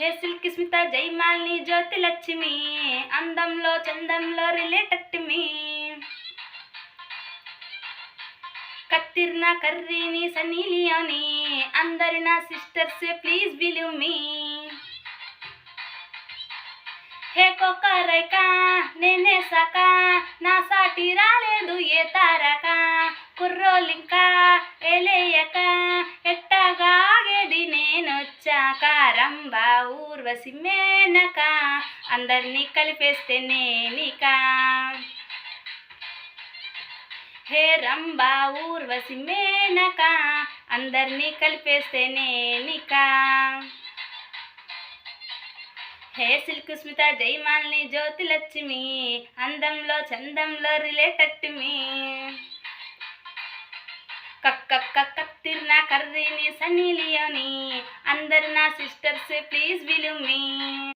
హే silk Smitha జైమాలిని జ్యోతి లక్ష్మి అందంలో చందంలో related మీ కత్తిర్నా కర్రీని సన్నీ లియోని అందరి నా సిస్టర్స్ ప్లీజ్ బిలీవ్ మీ హే కొక్కరైక నేనే సక నా సాటి రాలేదు ఏ తారక కుర్రోలింకా ఎలేయక ఎట్టగా ఆగేది నేనొచ్చాక రంభా ఊర్వశి మేనక అందరినీ కలిపేస్తే నేనిక హే రంభా ఊర్వశి మేనక అందరినీ కలిపేస్తే నేనిక హే సిల్క్ స్మిత జైమాలిని జ్యోతి లక్ష్మి అందంలో చందంలో రిలేటెడ్ మీ కత్తిర్నా కర్రీని సన్నీ లియోని అందరు నా సిస్టర్స్ ప్లీజ్ బిలీవ్ మీ